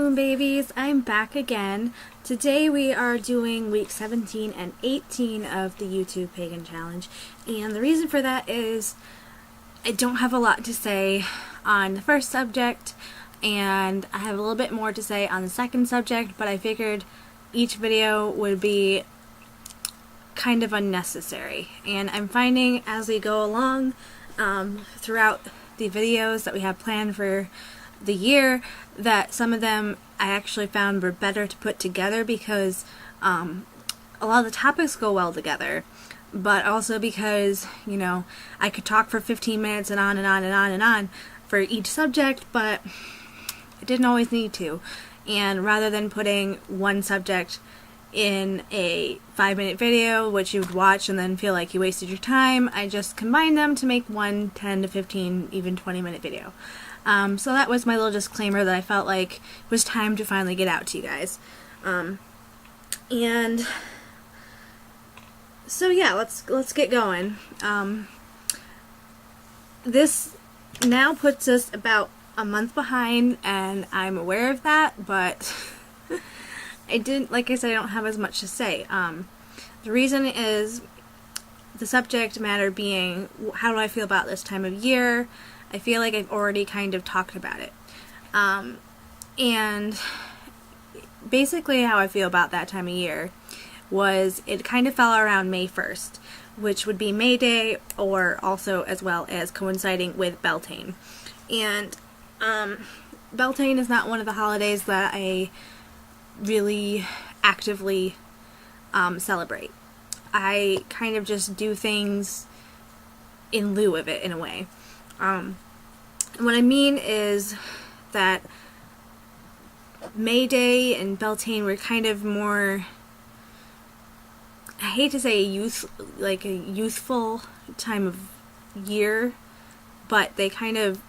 Moon Babies, I'm back again. Today we are doing week 17 and 18 of the YouTube Pagan Challenge, and the reason for that is I don't have a lot to say on the first subject, and I have a little bit more to say on the second subject, but I figured each video would be kind of unnecessary, and I'm finding as we go along throughout the videos that we have planned for the year that some of them I actually found were better to put together because a lot of the topics go well together, but also because, you know, I could talk for 15 minutes and on and on and on and on for each subject, but I didn't always need to. And rather than putting one subject in a 5-minute video, which you would watch and then feel like you wasted your time, I just combined them to make one 10 to 15, even 20-minute video. So that was my little disclaimer that I felt like it was time to finally get out to you guys. And so yeah, let's get going. This now puts us about a month behind, and I'm aware of that, but like I said, I don't have as much to say. The reason is the subject matter being, how do I feel about this time of year? I feel like I've already kind of talked about it. And basically how I feel about that time of year was it kind of fell around May 1st, which would be May Day, or also as well as coinciding with Beltane. And Beltane is not one of the holidays that I really actively celebrate. I kind of just do things in lieu of it in a way. What I mean is that May Day and Beltane were kind of more, I hate to say a youthful time of year, but they kind of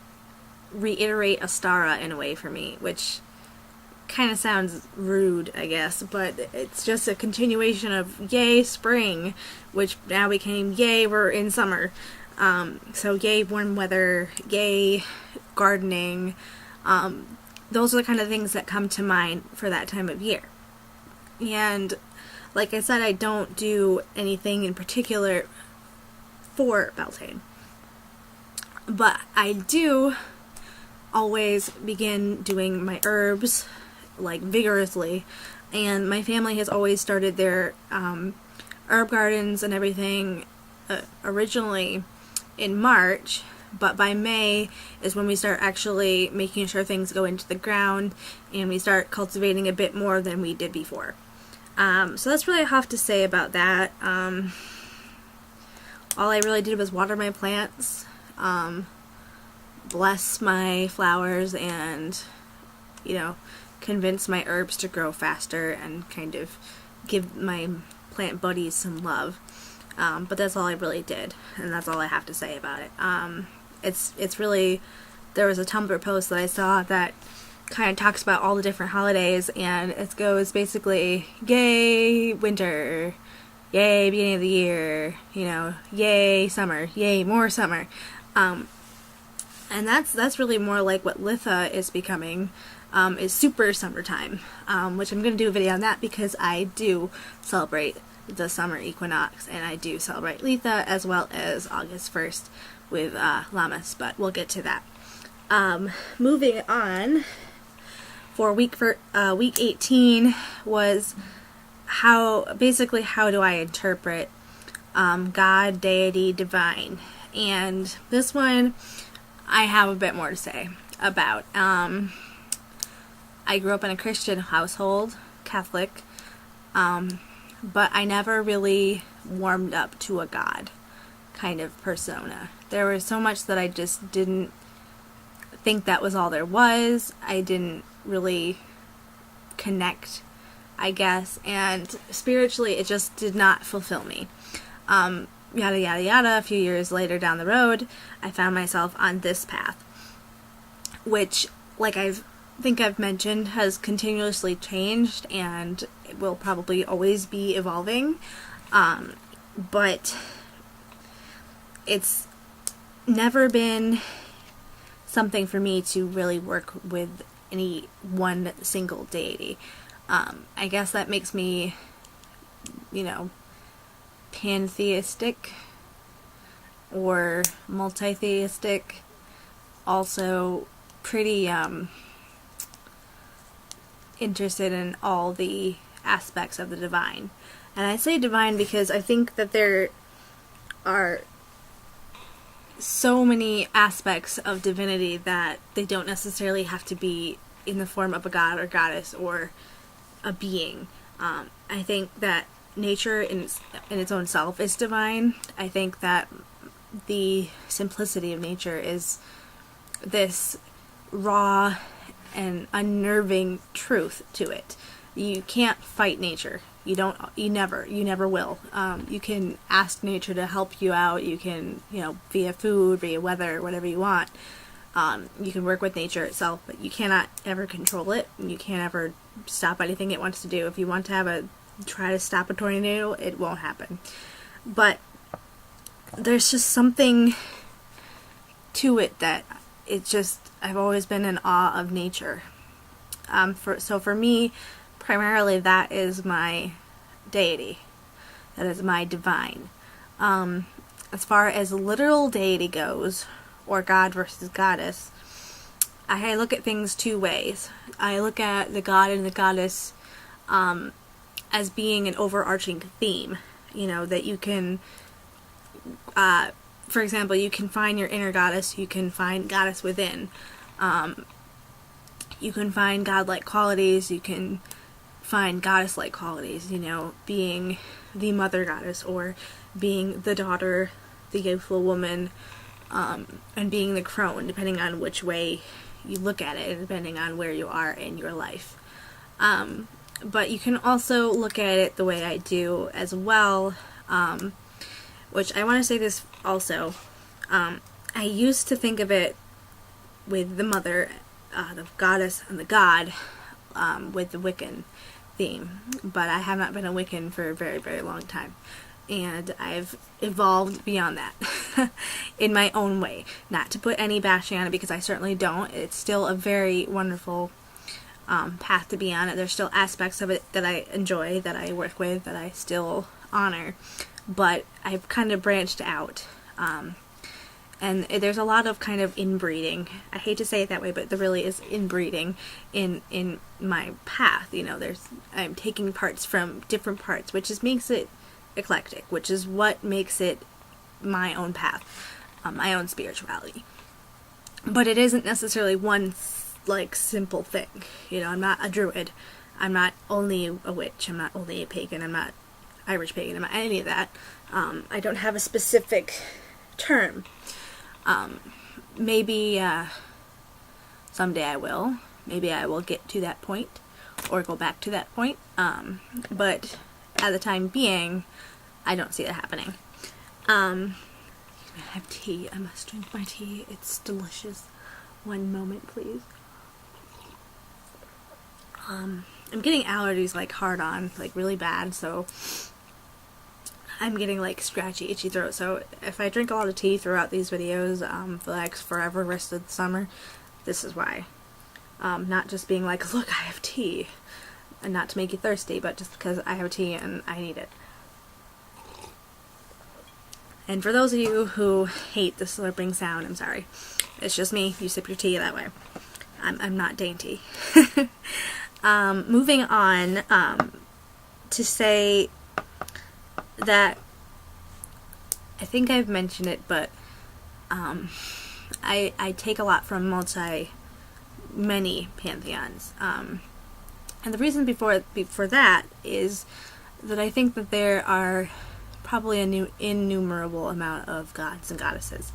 reiterate Astara in a way for me, which kind of sounds rude, I guess, but it's just a continuation of yay spring, which now became yay we're in summer. So yay warm weather, yay gardening, those are the kind of things that come to mind for that time of year. And like I said, I don't do anything in particular for Beltane, but I do always begin doing my herbs like vigorously, and my family has always started their herb gardens and everything originally in March, but by May is when we start actually making sure things go into the ground and we start cultivating a bit more than we did before. So that's really all I have to say about that. All I really did was water my plants, bless my flowers, and, you know, convince my herbs to grow faster and kind of give my plant buddies some love. But that's all I really did, and that's all I have to say about it. It's really, there was a Tumblr post that I saw that kind of talks about all the different holidays, and it goes basically, yay winter, yay beginning of the year, you know, yay summer, yay more summer. And that's really more like what Litha is becoming, is super summertime, which I'm going to do a video on that because I do celebrate the summer equinox, and I do celebrate Litha as well as August 1st with Lammas, but we'll get to that. Moving on, for week 18 was how do I interpret God, deity, divine, and this one I have a bit more to say about. I grew up in a Christian household, Catholic, but I never really warmed up to a God kind of persona. There was so much that I just didn't think that was all there was. I didn't really connect, I guess, and spiritually it just did not fulfill me. Yada yada yada, a few years later down the road, I found myself on this path, which, like I think I've mentioned, has continuously changed and it will probably always be evolving, but it's never been something for me to really work with any one single deity. I guess that makes me, pantheistic or multi-theistic. Also pretty interested in all the aspects of the divine. And I say divine because I think that there are so many aspects of divinity that they don't necessarily have to be in the form of a god or goddess or a being. I think that nature in its own self is divine. I think that the simplicity of nature is this raw and unnerving truth to it. You can't fight nature. You never will. You can ask nature to help you out. You can, via food, via weather, whatever you want. You can work with nature itself, but you cannot ever control it. You can't ever stop anything it wants to do. If you want to try to stop a tornado, it won't happen. But there's just something to it that I've always been in awe of nature. So for me, primarily that is my deity. That is my divine. As far as literal deity goes, or God versus goddess, I look at things two ways. I look at the god and the goddess as being an overarching theme. That you can, for example, you can find your inner goddess, you can find goddess within. You can find godlike qualities, you can find goddess-like qualities, being the mother goddess, or being the daughter, the youthful woman, and being the crone, depending on which way you look at it, and depending on where you are in your life. But you can also look at it the way I do as well, which I want to say this also. I used to think of it with the mother, the goddess, and the god, with the Wiccan theme, but I have not been a Wiccan for a very, very long time, and I've evolved beyond that in my own way. Not to put any bashing on it, because I certainly don't. It's still a very wonderful path to be on it. There's still aspects of it that I enjoy, that I work with, that I still honor, but I've kind of branched out. And there's a lot of kind of inbreeding. I hate to say it that way, but there really is inbreeding in my path. I'm taking parts from different parts, which makes it eclectic, which is what makes it my own path, my own spirituality. But it isn't necessarily one simple thing. I'm not a druid. I'm not only a witch. I'm not only a pagan. I'm not Irish pagan. I'm not any of that. I don't have a specific term. Maybe someday I will. Maybe I will get to that point, or go back to that point. But at the time being, I don't see it happening. I have tea. I must drink my tea. It's delicious. One moment, please. I'm getting allergies hard on, really bad, so I'm getting scratchy, itchy throat. So if I drink a lot of tea throughout these videos, for forever rest of the summer, this is why. Not just being look, I have tea, and not to make you thirsty, but just because I have tea and I need it. And for those of you who hate the slurping sound, I'm sorry. It's just me. You sip your tea that way. I'm not dainty. Moving on, to say that I think I've mentioned it, but I take a lot from many pantheons, and the reason before that is that I think that there are probably an innumerable amount of gods and goddesses.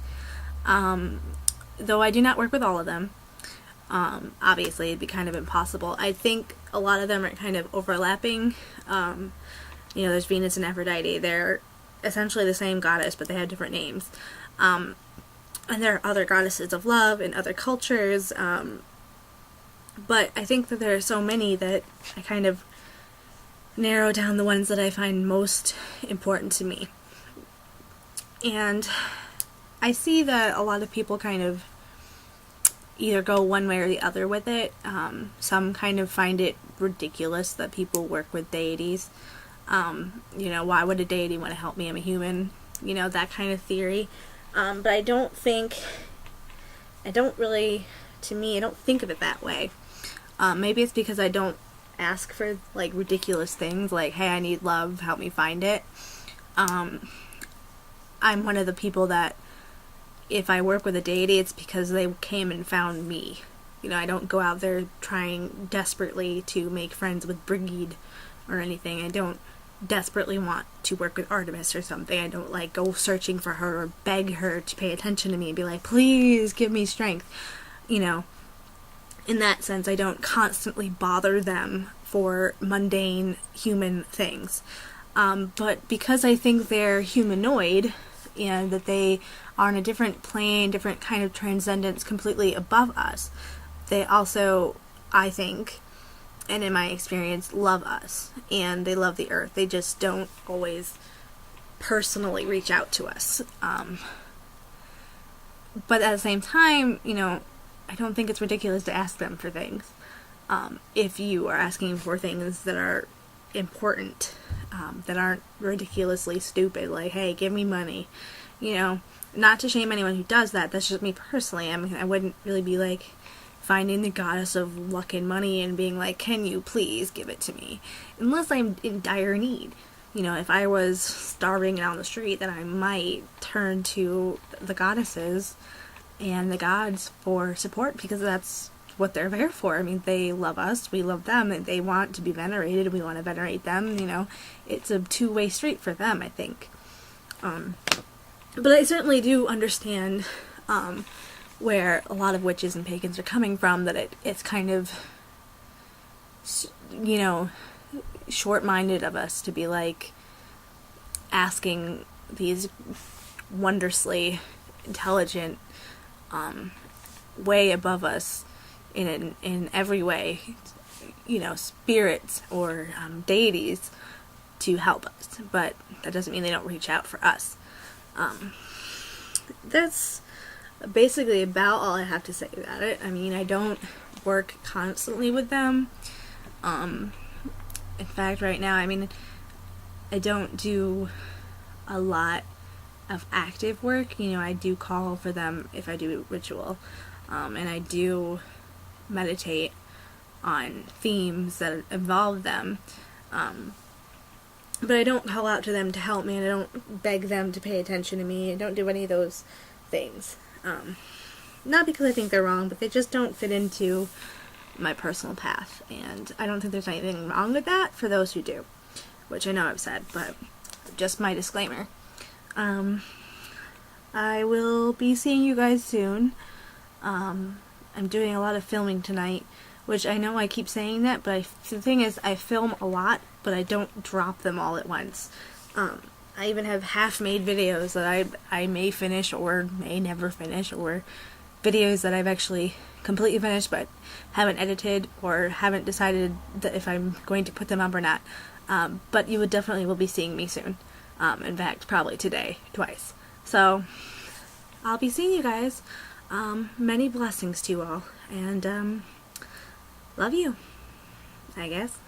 Though I do not work with all of them, obviously it'd be kind of impossible. I think a lot of them are kind of overlapping. There's Venus and Aphrodite. They're essentially the same goddess, but they have different names. And there are other goddesses of love in other cultures. But I think that there are so many that I kind of narrow down the ones that I find most important to me. And I see that a lot of people kind of, either go one way or the other with it. Some kind of find it ridiculous that people work with deities. Why would a deity want to help me? I'm a human. That kind of theory. But I don't think of it that way. Maybe it's because I don't ask for like ridiculous things like, hey, I need love, help me find it. I'm one of the people that if I work with a deity, it's because they came and found me. I don't go out there trying desperately to make friends with Brigid or anything. I don't desperately want to work with Artemis or something. I don't like go searching for her or beg her to pay attention to me and be like, please give me strength. In that sense, I don't constantly bother them for mundane human things. But because I think they're humanoid and that they are on a different plane, different kind of transcendence completely above us, they also, I think, and in my experience, love us. And they love the earth. They just don't always personally reach out to us. But at the same time, I don't think it's ridiculous to ask them for things. If you are asking for things that are important, that aren't ridiculously stupid, like, hey, give me money. Not to shame anyone who does that. That's just me personally. I wouldn't really be like finding the goddess of luck and money and being like, can you please give it to me? Unless I'm in dire need. If I was starving out on the street, then I might turn to the goddesses and the gods for support, because that's what they're there for. They love us, we love them, and they want to be venerated, we want to venerate them. It's a two-way street for them, I think. But I certainly do understand where a lot of witches and pagans are coming from, that it's kind of, short-minded of us to be like asking these wondrously intelligent, way above us in every way, spirits or deities to help us. But that doesn't mean they don't reach out for us. That's basically about all I have to say about it. I don't work constantly with them. In fact, right now, I don't do a lot of active work. I do call for them if I do ritual. And I do meditate on themes that involve them. But I don't call out to them to help me, and I don't beg them to pay attention to me. I don't do any of those things. Not because I think they're wrong, but they just don't fit into my personal path. And I don't think there's anything wrong with that for those who do. Which I know I've said, but just my disclaimer. I will be seeing you guys soon. I'm doing a lot of filming tonight, which I know I keep saying that, but the thing is, I film a lot, but I don't drop them all at once. I even have half-made videos that I may finish or may never finish, or videos that I've actually completely finished but haven't edited or haven't decided that if I'm going to put them up or not. But you would definitely will be seeing me soon. In fact, probably today, twice. So, I'll be seeing you guys. Many blessings to you all, and love you, I guess.